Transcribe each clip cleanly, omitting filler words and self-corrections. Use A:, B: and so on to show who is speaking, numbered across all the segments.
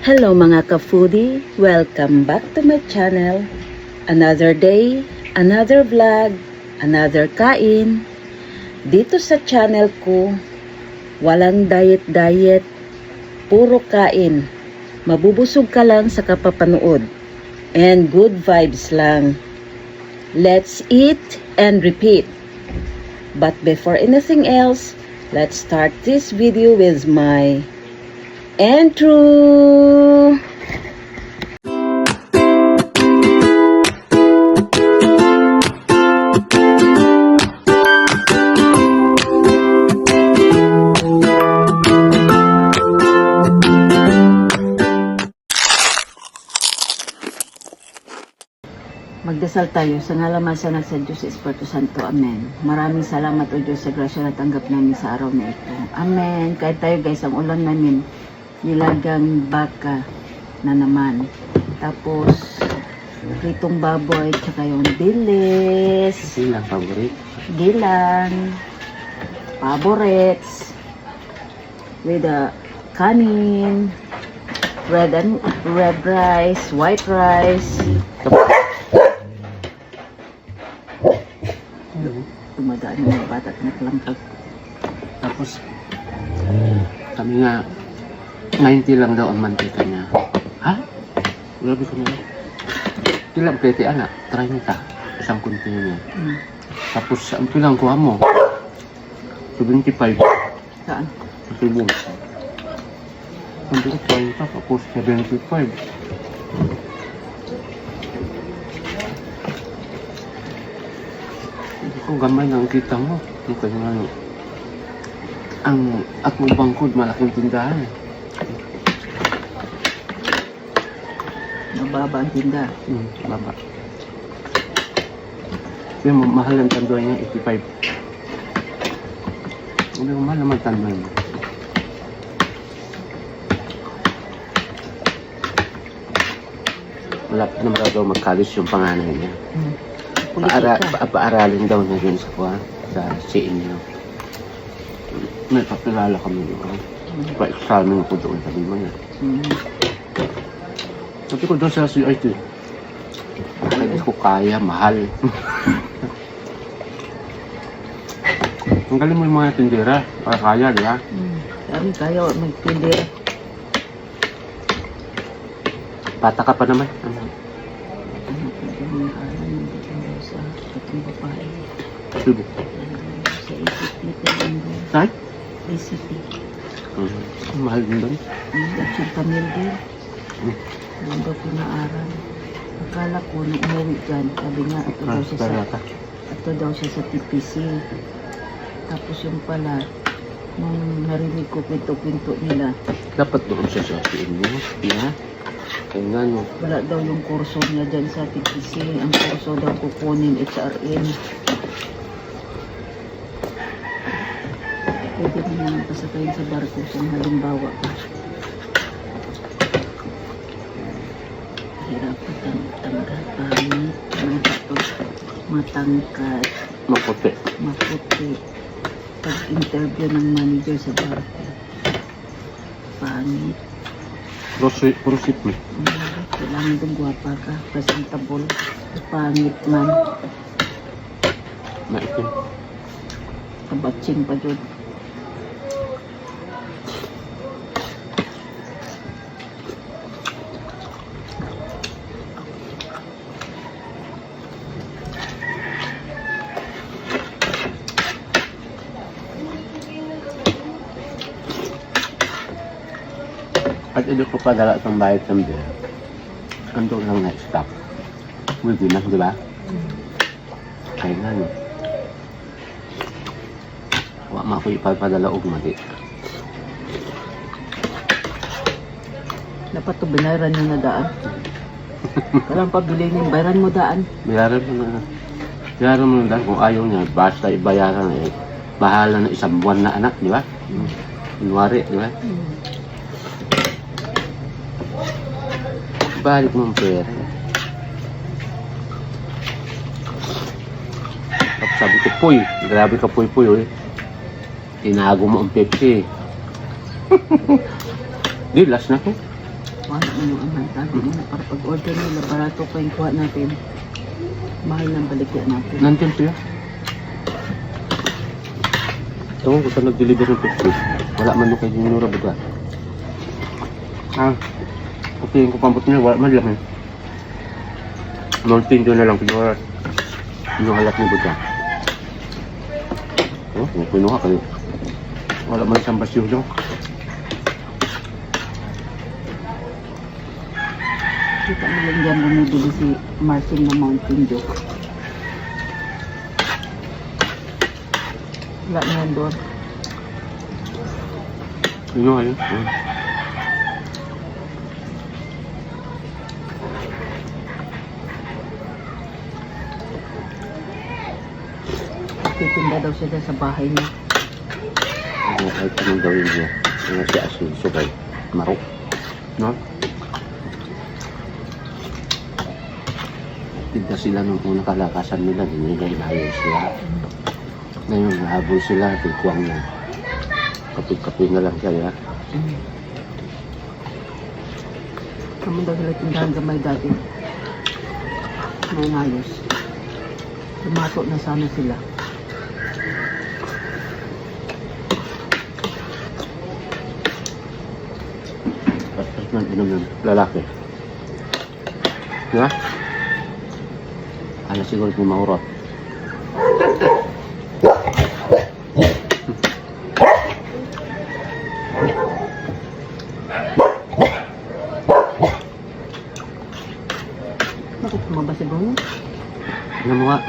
A: Hello mga ka-foodie! Welcome back to my channel. Another day, another vlog, another kain. Dito sa channel ko, walang diet-diet, puro kain. Mabubusog ka lang sa kapapanood. And good vibes lang. Let's eat and repeat. But before anything else, let's start this video with my intro. Magdasal tayo sa ngalamasan ng sa Diyos Espiritu Santo. Amen. Maraming salamat o Diyos sa grasya na tanggap namin sa araw na ito. Amen. Kahit tayo guys, ang ulan namin, nilagang baka na naman. Tapos, pritong baboy, tsaka yung dilis.
B: Gilang, favorite.
A: Gilang. Favorites. With a kanin. Red rice, white rice. Tumadaan yung mga bata at naglampag.
B: Tapos, kami nga, 90 lang daw ang mantika niya. Ha? Grabe ko nila. Ilang plete, anak? Try mo ta. Isang kunti niya. Tapos, ang pilang kuha mo? 75.
A: Saan?
B: Sa Cebu. Hindi ko try mo ta. Tapos, 75. Hindi ko gamay na ang kita mo. Yung kanya ano. Ang akong bangkod, malaking tindahan.
A: Mababa ang tinda.
B: Baba. Yung mahal ang tandoy niya, 85. Hindi ko mahal naman tandoy niya. Malapit naman daw magkalis yung panganay niya. Paaralin daw na yun sa kuha, sa CNU. May papilala kami doon. Pa-examine ako doon, sabi mo niya. Sabi ko doon sa CIT. Hindi ko kaya, mahal. Ang galing mo yung mga tindera, para kaya, di ba?
A: Sabi kaya magtindera.
B: Bata ka pa naman.
A: Ano pa yung mga alam ng sa katong babae.
B: Subo.
A: Sa ECP ko lang doon.
B: Saan?
A: ECP.
B: Mahal din doon.
A: At yung Camille din. Doon daw pinaaral. Akala ko na umuwi dyan. Sabi nga, ito daw siya sa TPC. Tapos yung pala, nung narinig ko pinto-pinto nila,
B: Dapat doon siya sa CNU. Yeah. Kaya nga no.
A: wala daw yung kurso niya dyan sa TPC. Ang kurso daw kukunin HRN. Pwede rin naman pasakayin sa barko kung halimbawa ka. Hirap matanggal, pangit, matangkad,
B: Maputi.
A: maputi. Pag-interview ng manager sa barko, pangit.
B: Prosit mo.
A: Kailangan dong gwapa ka, presentable. Pangit man,
B: Maitim.
A: kabatsing pa dyan.
B: At hindi ko padala itong bayad ng beer. Ando lang na stock. Pwede na, di ba? Kaya nga no. Huwag mo ako ipapadala og mali.
A: Dapat to binayaran nyo na daan. Kailangan pabili ng bayaran mo daan.
B: Bayaran mo na. Bayaran mo na dahil kung ayaw niya, basta ibayaran eh. Bahala na isang buwan na anak, di ba? Kunwari, di ba? Balik mo ang pera. Tapos sabi ko, Puy, grabe ka Puy, tinago mo ang Pepsi. Di, last na to.
A: kuha naman yung amanta. Hindi na para pag-order nila, barato pa yung kuha natin. Mahal ng balikya natin.
B: Nandiyan siya. Tawag ko sa nag-deliver ng 50. Wala man mo kay Junior ba? Ah, okay, ko pambot niya, wala man lang eh. Mountain doon na lang, pinuha. Pinuhalat ni Buddha. Oh, pinuha kayo. Wala man isang basyo dyan.
A: Kita mo lang dyan bumibili si Martin na Mountain Dew. Wala na yan doon.
B: Pinuha yun. Oh.
A: Titinda daw siya dyan sa bahay niya.
B: Ano kahit anong gawin niya. Mga si Asin, Subay, Marok. No? Tinda sila nung unang kalakasan nila, hindi nila inayos sila. Ngayon, nahabol sila, tikuang na. Kapit-kapit na lang siya, ya.
A: Kamu daw sila tindahan gamay dati. May nayos. Lumato na sana sila.
B: Tapos man, inom ng lalaki. Diba? Ala siguro ni Maurot.
A: Bakit tumaba si Bruno?
B: Ano mo nga?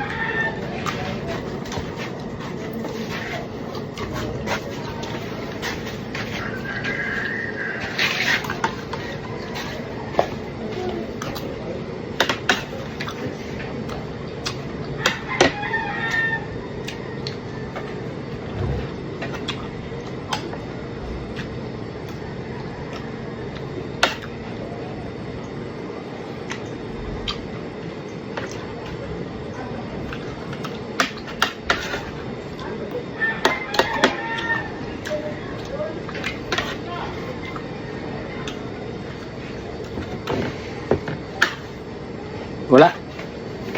B: Wala.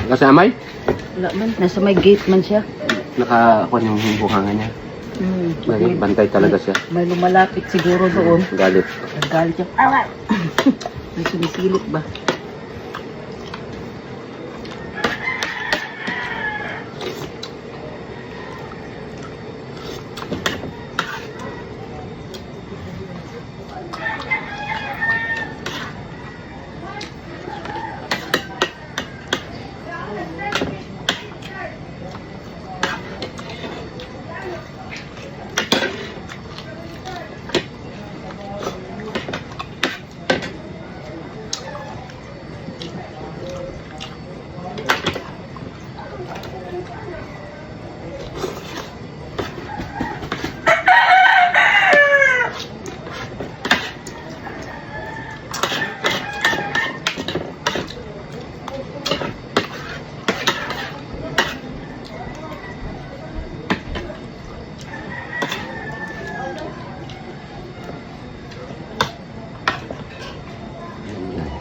B: Nakasamay?
A: Wala man. Nasa may gate man siya.
B: Nakakuha yung bungangan niya. Bantay talaga siya.
A: May lumalapit siguro doon.
B: Galit.
A: Nagalit siya. Aray! May sumisilip ba?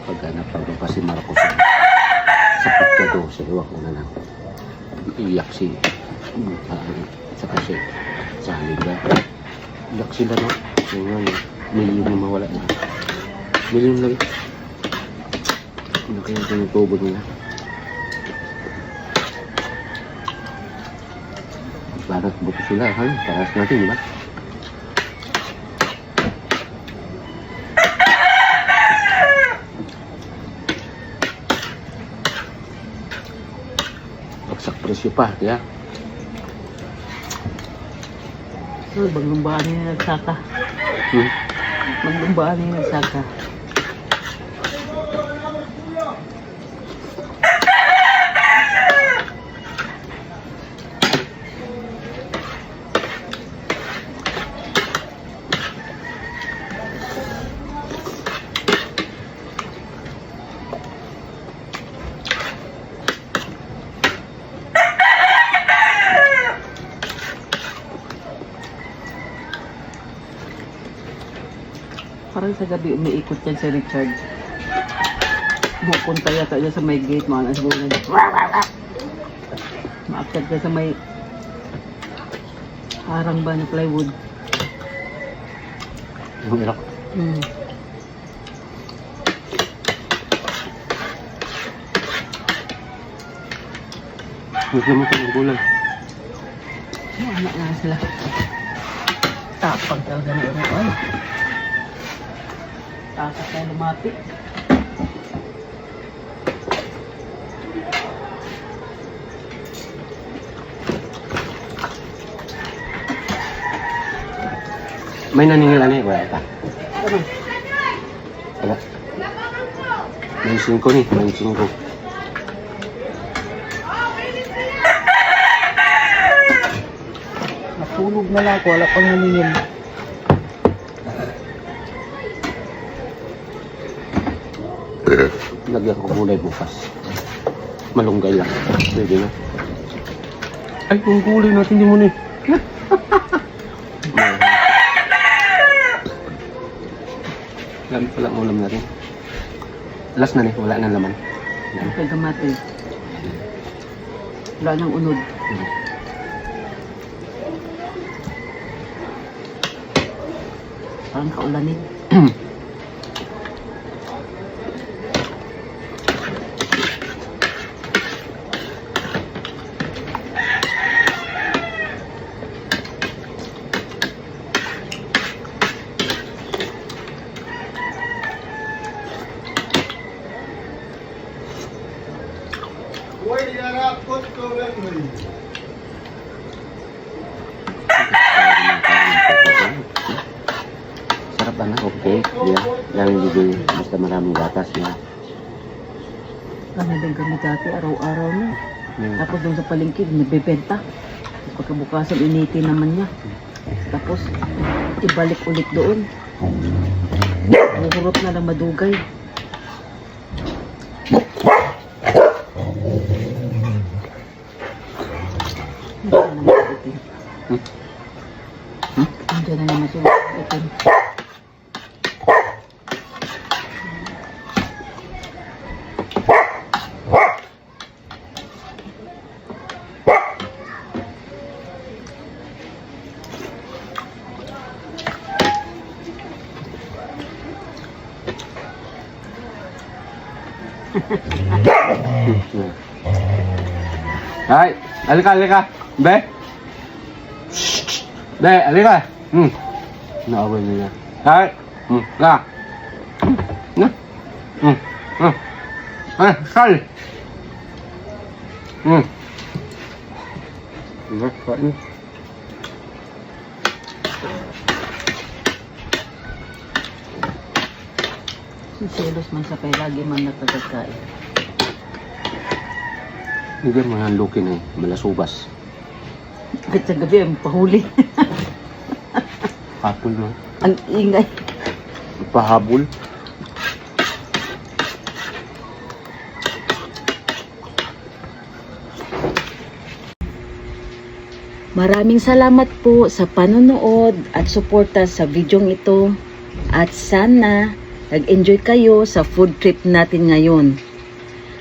B: Paghanap pa si Marcos sa pagkado sa iwa ko na lang iyak si sa kasi sa halika iyak sila no ngayon milyon na mawala na milyon lang kaya yung tubo nila parang buto sila paras natin di ba? Bagsak presyo pa, kaya.
A: Maglumbaan niya nagsaka. Maglumbaan niya nagsaka. Parang sa gabi umiikot yan si Richard. Pupunta yata dyan sa may gate, mga alas siguro na. Maakyat ka sa may harang ba na plywood.
B: Yung ilak. Gusto mo ito ng gulay.
A: Anak na sila. Tapag daw na rin. Ay. Tapag tayo lumapit.
B: May naningilan eh. Wala pa.
A: Ano?
B: Wala. May 5 ni. May 5.
A: Natulog na lang ako. Wala pang naningin.
B: Lagyan ko gulay bukas. Malunggay lang. Pwede na. Ay, yung gulay natin di mo ni. Gamit pala ang ulam na rin. Last na ni, wala nang laman. Yan.
A: Kay gamate. Wala nang unod. Parang kaulanin.
B: Sarap na, okay. Yan yung bibili. Basta maraming gatas na.
A: Ano din kami dati, araw-araw na. Tapos doon sa palengke, nagbebenta. Pagkabukasan, initin naman niya. Tapos, ibalik ulit doon. Uhurot na lang madugay. Diyan na naman siya. Itim.
B: Ay, alika, alika. Be. Be, alika. Naaway niya. Ay. Na. Na. Ay, sal. Kain.
A: Selos man sa pay, lagi man natagagkain.
B: Hindi mga lukin eh, malasubas.
A: Kahit sa gabi, ang pahuli.
B: Kapul mo.
A: Ang ingay.
B: Pahabol.
A: Maraming salamat po sa panonood at suporta sa videong ito. At sana nag-enjoy kayo sa food trip natin ngayon.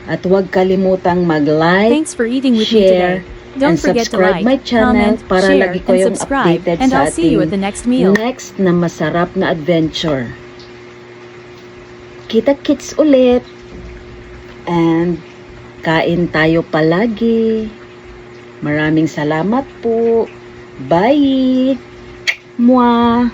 A: At huwag kalimutang mag-like,
C: Thanks for eating with me
A: share,
C: today. Don't
A: and
C: forget to
A: subscribe
C: like,
A: my channel
C: comment,
A: para
C: share,
A: lagi
C: and
A: kayong
C: subscribe,
A: updated
C: and
A: sa
C: I'll see you at the
A: ating
C: next meal.
A: next na masarap na adventure. Kita-kits ulit. And kain tayo palagi. Maraming salamat po. Bye! Mwah!